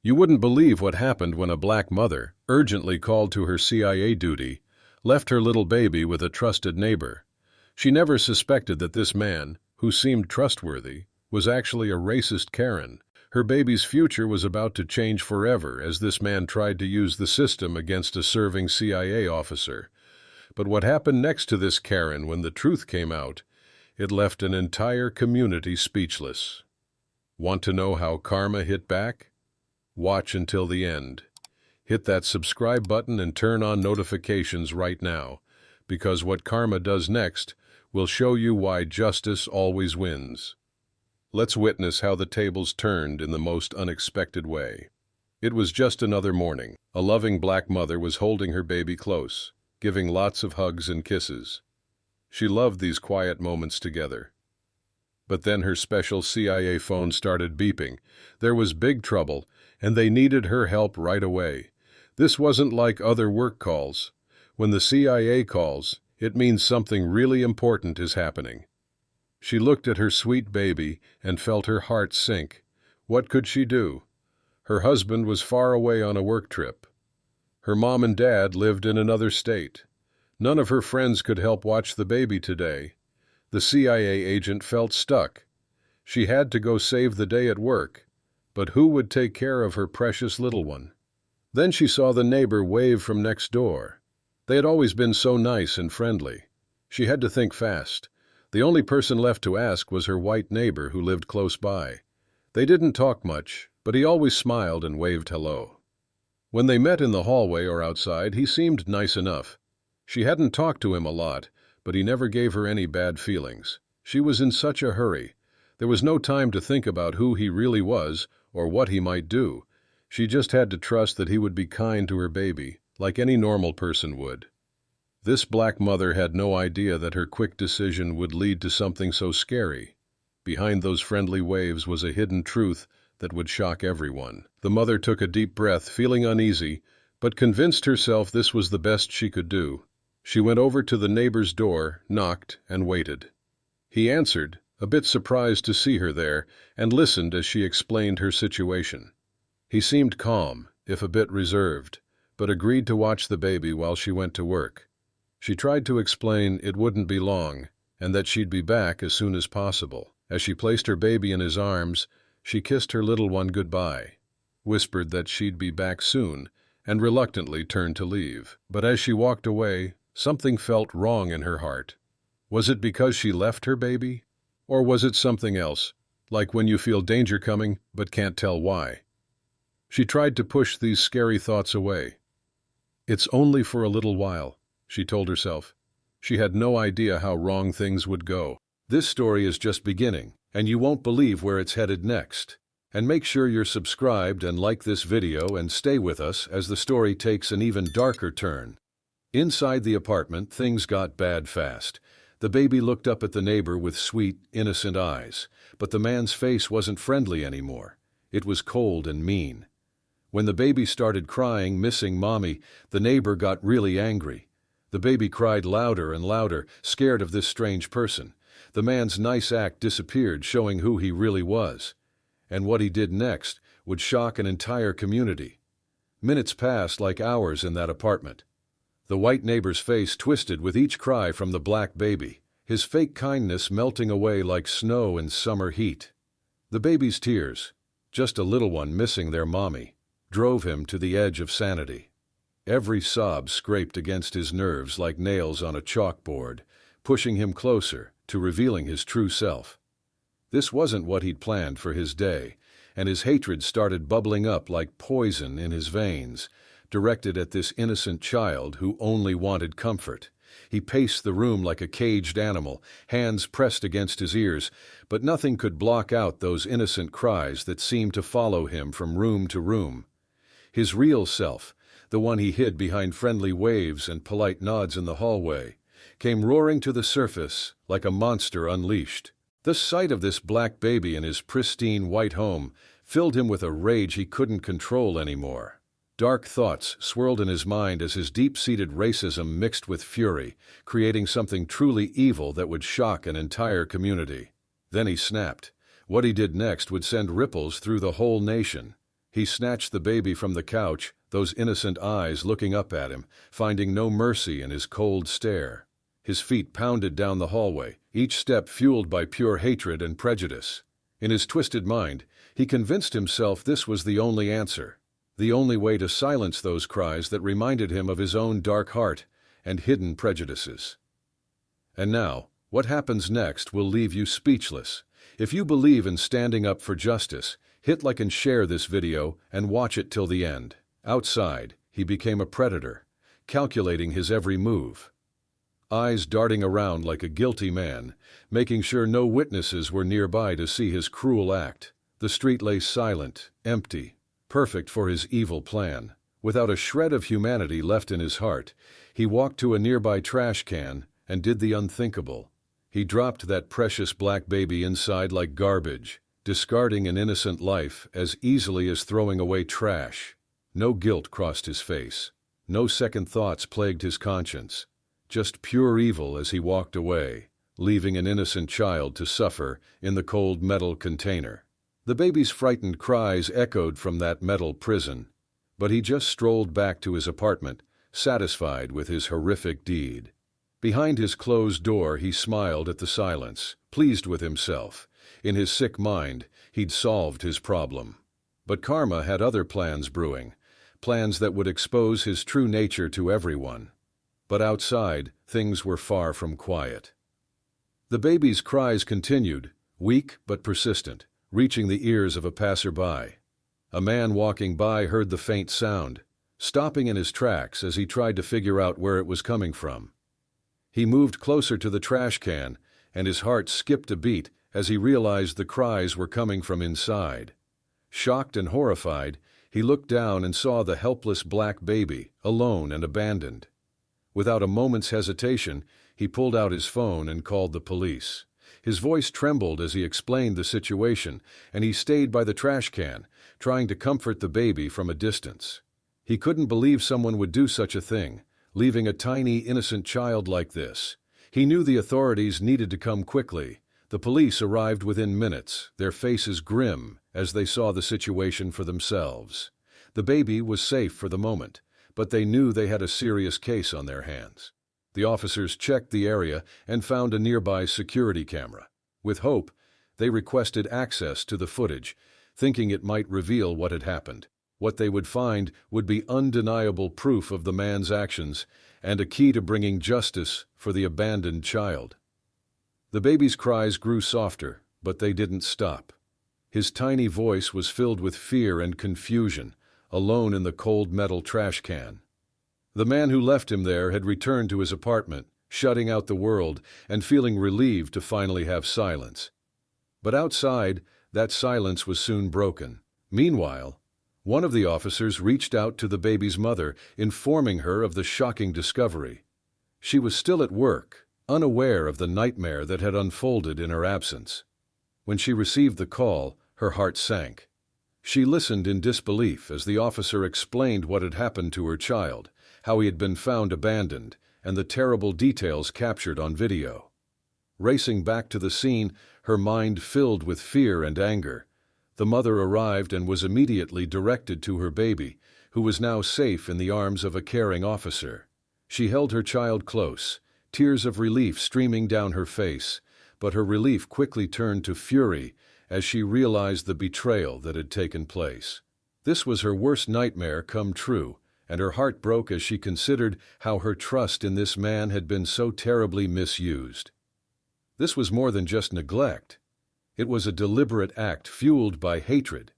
You wouldn't believe what happened when a black mother, urgently called to her CIA duty, left her little baby with a trusted neighbor. She never suspected that this man, who seemed trustworthy, was actually a racist Karen. Her baby's future was about to change forever as this man tried to use the system against a serving CIA officer. But what happened next to this Karen when the truth came out? It left an entire community speechless. Want to know how karma hit back? Watch until the end. Hit that subscribe button and turn on notifications right now, because what karma does next will show you why justice always wins. Let's witness how the tables turned in the most unexpected way. It was just another morning. A loving black mother was holding her baby close, giving lots of hugs and kisses. She loved these quiet moments together. But then her special CIA phone started beeping. There was big trouble, and they needed her help right away. This wasn't like other work calls. When the CIA calls, it means something really important is happening. She looked at her sweet baby and felt her heart sink. What could she do? Her husband was far away on a work trip. Her mom and dad lived in another state. None of her friends could help watch the baby today. The CIA agent felt stuck. She had to go save the day at work, but who would take care of her precious little one? Then she saw the neighbor wave from next door. They had always been so nice and friendly. She had to think fast. The only person left to ask was her white neighbor who lived close by. They didn't talk much, but he always smiled and waved hello. When they met in the hallway or outside, he seemed nice enough. She hadn't talked to him a lot, but he never gave her any bad feelings. She was in such a hurry. There was no time to think about who he really was or what he might do. She just had to trust that he would be kind to her baby, like any normal person would. This black mother had no idea that her quick decision would lead to something so scary. Behind those friendly waves was a hidden truth that would shock everyone. The mother took a deep breath, feeling uneasy, but convinced herself this was the best she could do. She went over to the neighbor's door, knocked, and waited. He answered, a bit surprised to see her there, and listened as she explained her situation. He seemed calm, if a bit reserved, but agreed to watch the baby while she went to work. She tried to explain it wouldn't be long, and that she'd be back as soon as possible. As she placed her baby in his arms, she kissed her little one goodbye, whispered that she'd be back soon, and reluctantly turned to leave. But as she walked away, something felt wrong in her heart. Was it because she left her baby? Or was it something else, like when you feel danger coming but can't tell why? She tried to push these scary thoughts away. It's only for a little while, she told herself. She had no idea how wrong things would go. This story is just beginning, and you won't believe where it's headed next. And make sure you're subscribed and like this video and stay with us as the story takes an even darker turn. Inside the apartment, things got bad fast. The baby looked up at the neighbor with sweet, innocent eyes, but the man's face wasn't friendly anymore. It was cold and mean. When the baby started crying, missing mommy, the neighbor got really angry. The baby cried louder and louder, scared of this strange person. The man's nice act disappeared, showing who he really was. And what he did next would shock an entire community. Minutes passed like hours in that apartment. The white neighbor's face twisted with each cry from the black baby, his fake kindness melting away like snow in summer heat. The baby's tears, just a little one missing their mommy, drove him to the edge of sanity. Every sob scraped against his nerves like nails on a chalkboard, pushing him closer to revealing his true self. This wasn't what he'd planned for his day, and his hatred started bubbling up like poison in his veins, directed at this innocent child who only wanted comfort. He paced the room like a caged animal, hands pressed against his ears, but nothing could block out those innocent cries that seemed to follow him from room to room. His real self, the one he hid behind friendly waves and polite nods in the hallway, came roaring to the surface like a monster unleashed. The sight of this black baby in his pristine white home filled him with a rage he couldn't control anymore. Dark thoughts swirled in his mind as his deep-seated racism mixed with fury, creating something truly evil that would shock an entire community. Then he snapped. What he did next would send ripples through the whole nation. He snatched the baby from the couch, those innocent eyes looking up at him, finding no mercy in his cold stare. His feet pounded down the hallway, each step fueled by pure hatred and prejudice. In his twisted mind, he convinced himself this was the only answer, the only way to silence those cries that reminded him of his own dark heart and hidden prejudices. And now, what happens next will leave you speechless. If you believe in standing up for justice, hit like and share this video and watch it till the end. Outside, he became a predator, calculating his every move. Eyes darting around like a guilty man, making sure no witnesses were nearby to see his cruel act. The street lay silent, empty, perfect for his evil plan. Without a shred of humanity left in his heart, he walked to a nearby trash can and did the unthinkable. He dropped that precious black baby inside like garbage, discarding an innocent life as easily as throwing away trash. No guilt crossed his face. No second thoughts plagued his conscience. Just pure evil as he walked away, leaving an innocent child to suffer in the cold metal container. The baby's frightened cries echoed from that metal prison, but he just strolled back to his apartment, satisfied with his horrific deed. Behind his closed door, he smiled at the silence, pleased with himself. In his sick mind, he'd solved his problem. But karma had other plans brewing, plans that would expose his true nature to everyone. But outside, things were far from quiet. The baby's cries continued, weak but persistent, reaching the ears of a passerby. A man walking by heard the faint sound, stopping in his tracks as he tried to figure out where it was coming from. He moved closer to the trash can, and his heart skipped a beat as he realized the cries were coming from inside. Shocked and horrified, he looked down and saw the helpless black baby, alone and abandoned. Without a moment's hesitation, he pulled out his phone and called the police. His voice trembled as he explained the situation, and he stayed by the trash can, trying to comfort the baby from a distance. He couldn't believe someone would do such a thing, leaving a tiny, innocent child like this. He knew the authorities needed to come quickly. The police arrived within minutes, their faces grim as they saw the situation for themselves. The baby was safe for the moment, but they knew they had a serious case on their hands. The officers checked the area and found a nearby security camera. With hope, they requested access to the footage, thinking it might reveal what had happened. What they would find would be undeniable proof of the man's actions and a key to bringing justice for the abandoned child. The baby's cries grew softer, but they didn't stop. His tiny voice was filled with fear and confusion, alone in the cold metal trash can. The man who left him there had returned to his apartment, shutting out the world and feeling relieved to finally have silence. But outside, that silence was soon broken. Meanwhile, one of the officers reached out to the baby's mother, informing her of the shocking discovery. She was still at work, unaware of the nightmare that had unfolded in her absence. When she received the call, her heart sank. She listened in disbelief as the officer explained what had happened to her child, how he had been found abandoned, and the terrible details captured on video. Racing back to the scene, her mind filled with fear and anger, the mother arrived and was immediately directed to her baby, who was now safe in the arms of a caring officer. She held her child close, tears of relief streaming down her face, but her relief quickly turned to fury as she realized the betrayal that had taken place. This was her worst nightmare come true, and her heart broke as she considered how her trust in this man had been so terribly misused. This was more than just neglect. It was a deliberate act fueled by hatred.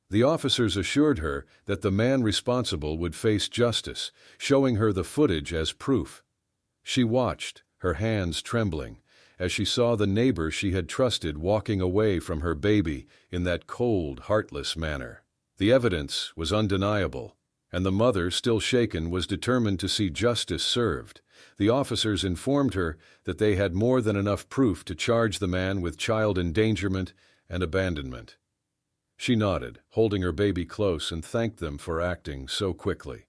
The officers assured her that the man responsible would face justice, showing her the footage as proof. She watched, her hands trembling, as she saw the neighbor she had trusted walking away from her baby in that cold, heartless manner. The evidence was undeniable, and the mother, still shaken, was determined to see justice served. The officers informed her that they had more than enough proof to charge the man with child endangerment and abandonment. She nodded, holding her baby close, and thanked them for acting so quickly.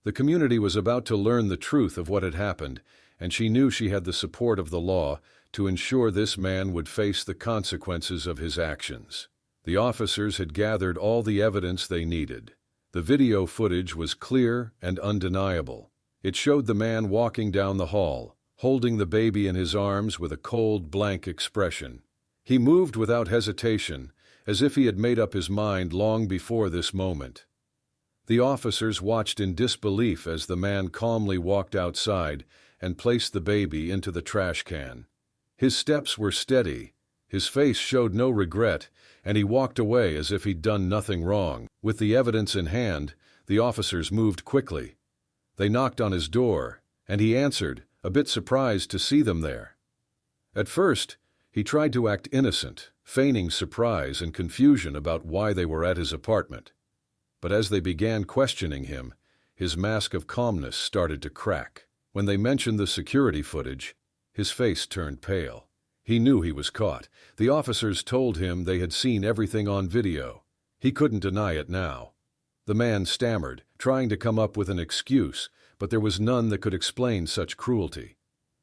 The community was about to learn the truth of what had happened, and she knew she had the support of the law to ensure this man would face the consequences of his actions. The officers had gathered all the evidence they needed. The video footage was clear and undeniable. It showed the man walking down the hall, holding the baby in his arms with a cold, blank expression. He moved without hesitation, as if he had made up his mind long before this moment. The officers watched in disbelief as the man calmly walked outside and placed the baby into the trash can. His steps were steady, his face showed no regret, and he walked away as if he'd done nothing wrong. With the evidence in hand, the officers moved quickly. They knocked on his door, and he answered, a bit surprised to see them there. At first, he tried to act innocent, feigning surprise and confusion about why they were at his apartment. But as they began questioning him, his mask of calmness started to crack. When they mentioned the security footage, his face turned pale. He knew he was caught. The officers told him they had seen everything on video. He couldn't deny it now. The man stammered, trying to come up with an excuse, but there was none that could explain such cruelty.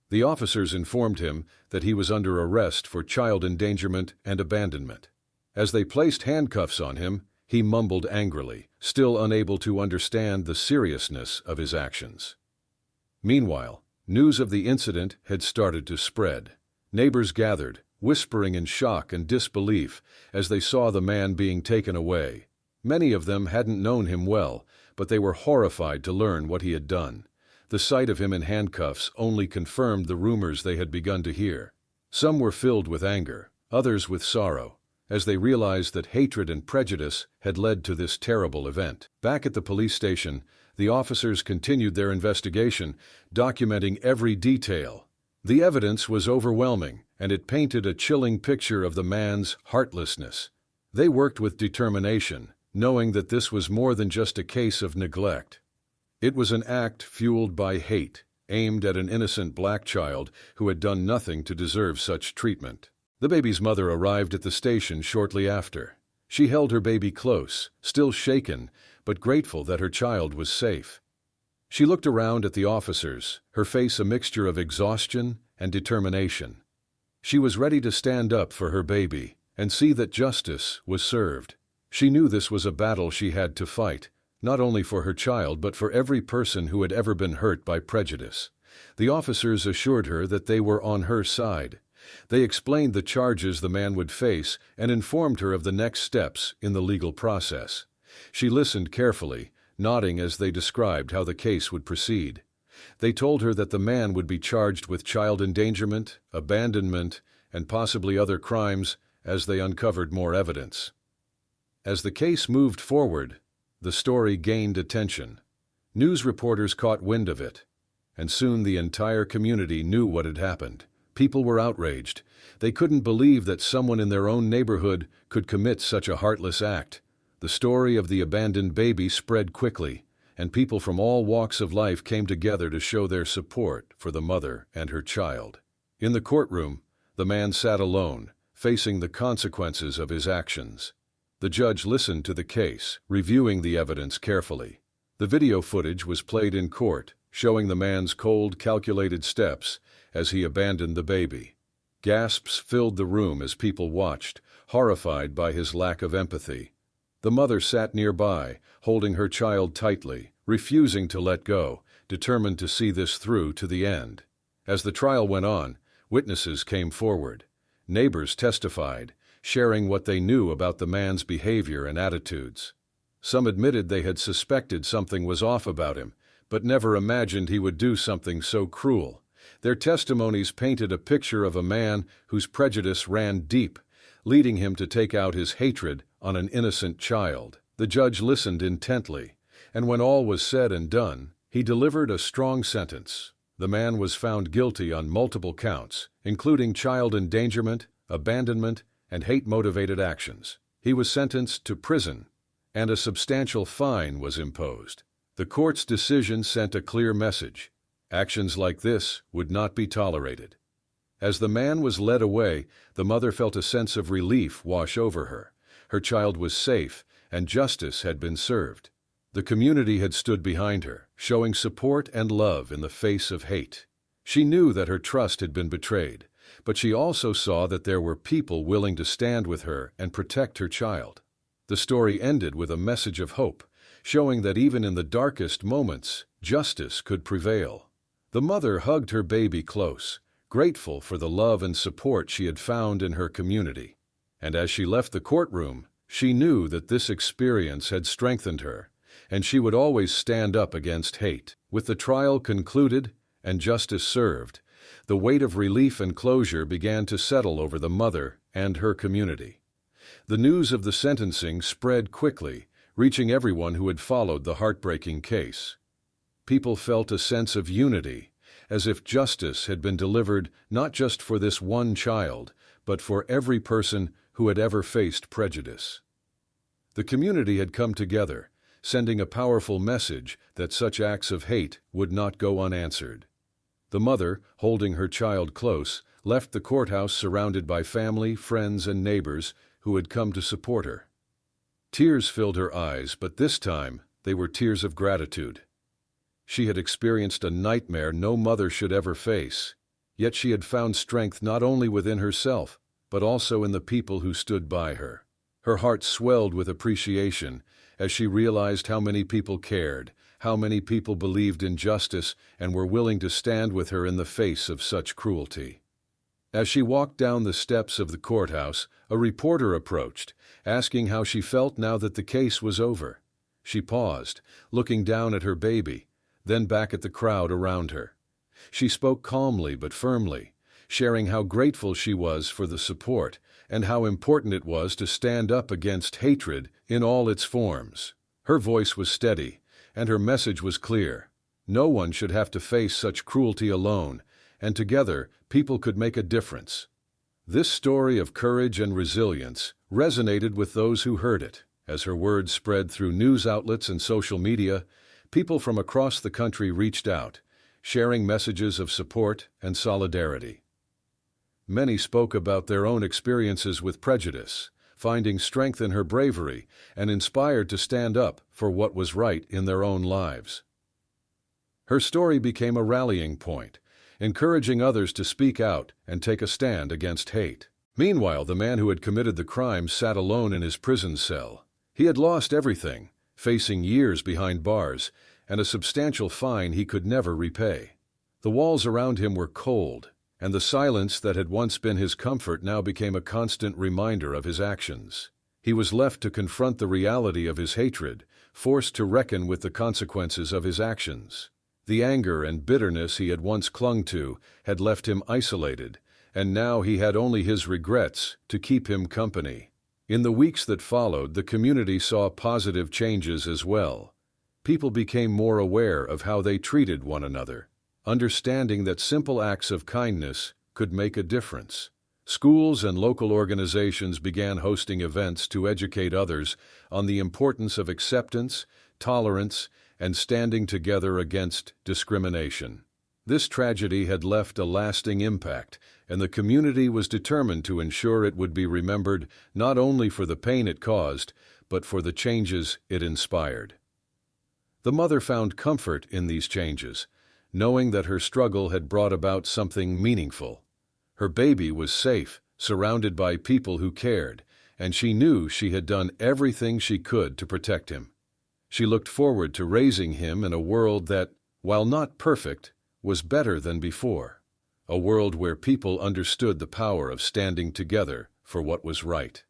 The officers informed him that he was under arrest for child endangerment and abandonment. As they placed handcuffs on him, he mumbled angrily, still unable to understand the seriousness of his actions. Meanwhile, news of the incident had started to spread. Neighbors gathered, whispering in shock and disbelief as they saw the man being taken away. Many of them hadn't known him well, but they were horrified to learn what he had done. The sight of him in handcuffs only confirmed the rumors they had begun to hear. Some were filled with anger, others with sorrow, as they realized that hatred and prejudice had led to this terrible event. Back at the police station, the officers continued their investigation, documenting every detail. The evidence was overwhelming, and it painted a chilling picture of the man's heartlessness. They worked with determination, knowing that this was more than just a case of neglect. It was an act fueled by hate, aimed at an innocent black child who had done nothing to deserve such treatment. The baby's mother arrived at the station shortly after. She held her baby close, still shaken, but grateful that her child was safe. She looked around at the officers, her face a mixture of exhaustion and determination. She was ready to stand up for her baby and see that justice was served. She knew this was a battle she had to fight, not only for her child but for every person who had ever been hurt by prejudice. The officers assured her that they were on her side. They explained the charges the man would face and informed her of the next steps in the legal process. She listened carefully, nodding as they described how the case would proceed. They told her that the man would be charged with child endangerment, abandonment, and possibly other crimes as they uncovered more evidence. As the case moved forward, the story gained attention. News reporters caught wind of it, and soon the entire community knew what had happened. People were outraged. They couldn't believe that someone in their own neighborhood could commit such a heartless act. The story of the abandoned baby spread quickly, and people from all walks of life came together to show their support for the mother and her child. In the courtroom, the man sat alone, facing the consequences of his actions. The judge listened to the case, reviewing the evidence carefully. The video footage was played in court, showing the man's cold, calculated steps as he abandoned the baby. Gasps filled the room as people watched, horrified by his lack of empathy. The mother sat nearby, holding her child tightly, refusing to let go, determined to see this through to the end. As the trial went on, witnesses came forward. Neighbors testified, sharing what they knew about the man's behavior and attitudes. Some admitted they had suspected something was off about him, but never imagined he would do something so cruel. Their testimonies painted a picture of a man whose prejudice ran deep, leading him to take out his hatred on an innocent child. The judge listened intently, and when all was said and done, he delivered a strong sentence. The man was found guilty on multiple counts, including child endangerment, abandonment, and hate-motivated actions. He was sentenced to prison, and a substantial fine was imposed. The court's decision sent a clear message. Actions like this would not be tolerated. As the man was led away, the mother felt a sense of relief wash over her. Her child was safe, and justice had been served. The community had stood behind her, showing support and love in the face of hate. She knew that her trust had been betrayed, but she also saw that there were people willing to stand with her and protect her child. The story ended with a message of hope, showing that even in the darkest moments, justice could prevail. The mother hugged her baby close, grateful for the love and support she had found in her community. And as she left the courtroom, she knew that this experience had strengthened her, and she would always stand up against hate. With the trial concluded and justice served, the weight of relief and closure began to settle over the mother and her community. The news of the sentencing spread quickly, reaching everyone who had followed the heartbreaking case. People felt a sense of unity, as if justice had been delivered not just for this one child, but for every person who had ever faced prejudice. The community had come together, sending a powerful message that such acts of hate would not go unanswered. The mother, holding her child close, left the courthouse surrounded by family, friends, and neighbors who had come to support her. Tears filled her eyes, but this time they were tears of gratitude. She had experienced a nightmare no mother should ever face, yet she had found strength not only within herself, but also in the people who stood by her. Her heart swelled with appreciation as she realized how many people cared, how many people believed in justice and were willing to stand with her in the face of such cruelty. As she walked down the steps of the courthouse, a reporter approached, asking how she felt now that the case was over. She paused, looking down at her baby, then back at the crowd around her. She spoke calmly but firmly, sharing how grateful she was for the support and how important it was to stand up against hatred in all its forms. Her voice was steady, and her message was clear. No one should have to face such cruelty alone, and together people could make a difference. This story of courage and resilience resonated with those who heard it. As her words spread through news outlets and social media, people from across the country reached out, sharing messages of support and solidarity. Many spoke about their own experiences with prejudice, finding strength in her bravery and inspired to stand up for what was right in their own lives. Her story became a rallying point, encouraging others to speak out and take a stand against hate. Meanwhile, the man who had committed the crime sat alone in his prison cell. He had lost everything, facing years behind bars and a substantial fine he could never repay. The walls around him were cold, and the silence that had once been his comfort now became a constant reminder of his actions. He was left to confront the reality of his hatred, forced to reckon with the consequences of his actions. The anger and bitterness he had once clung to had left him isolated, and now he had only his regrets to keep him company. In the weeks that followed, the community saw positive changes as well. People became more aware of how they treated one another, understanding that simple acts of kindness could make a difference. Schools and local organizations began hosting events to educate others on the importance of acceptance, tolerance, and standing together against discrimination. This tragedy had left a lasting impact, and the community was determined to ensure it would be remembered not only for the pain it caused, but for the changes it inspired. The mother found comfort in these changes, knowing that her struggle had brought about something meaningful. Her baby was safe, surrounded by people who cared, and she knew she had done everything she could to protect him. She looked forward to raising him in a world that, while not perfect, was better than before. A world where people understood the power of standing together for what was right.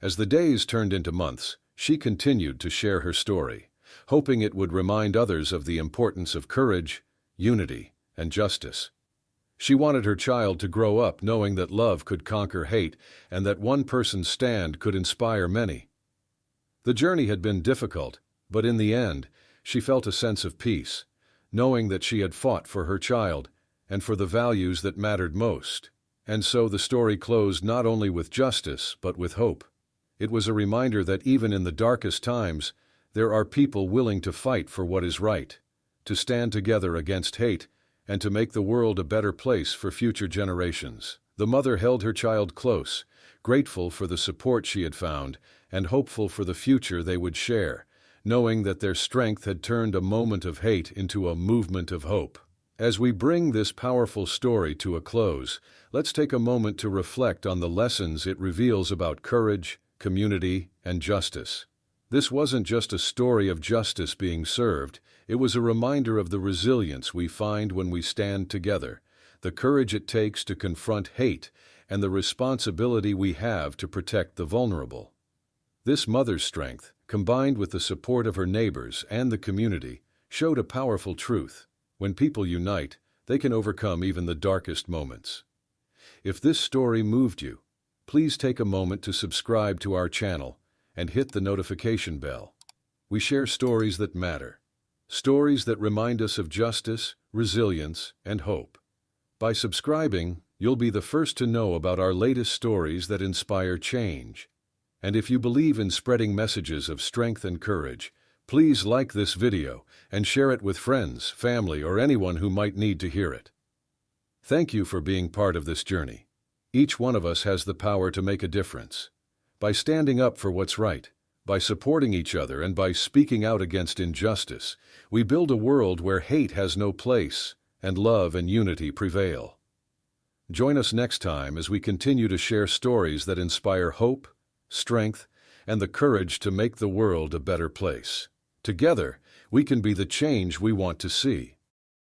As the days turned into months, she continued to share her story, hoping it would remind others of the importance of courage, unity, and justice. She wanted her child to grow up knowing that love could conquer hate and that one person's stand could inspire many. The journey had been difficult, but in the end, she felt a sense of peace, knowing that she had fought for her child and for the values that mattered most. And so the story closed not only with justice, but with hope. It was a reminder that even in the darkest times, there are people willing to fight for what is right, to stand together against hate, and to make the world a better place for future generations. The mother held her child close, grateful for the support she had found, and hopeful for the future they would share, knowing that their strength had turned a moment of hate into a movement of hope. As we bring this powerful story to a close, let's take a moment to reflect on the lessons it reveals about courage, community, and justice. This wasn't just a story of justice being served, it was a reminder of the resilience we find when we stand together, the courage it takes to confront hate, and the responsibility we have to protect the vulnerable. This mother's strength, combined with the support of her neighbors and the community, showed a powerful truth. When people unite, they can overcome even the darkest moments. If this story moved you, please take a moment to subscribe to our channel and hit the notification bell. We share stories that matter, stories that remind us of justice, resilience, and hope. By subscribing, you'll be the first to know about our latest stories that inspire change. And if you believe in spreading messages of strength and courage, please like this video and share it with friends, family, or anyone who might need to hear it. Thank you for being part of this journey. Each one of us has the power to make a difference. By standing up for what's right, by supporting each other, and by speaking out against injustice, we build a world where hate has no place and love and unity prevail. Join us next time as we continue to share stories that inspire hope, strength, and the courage to make the world a better place. Together, we can be the change we want to see.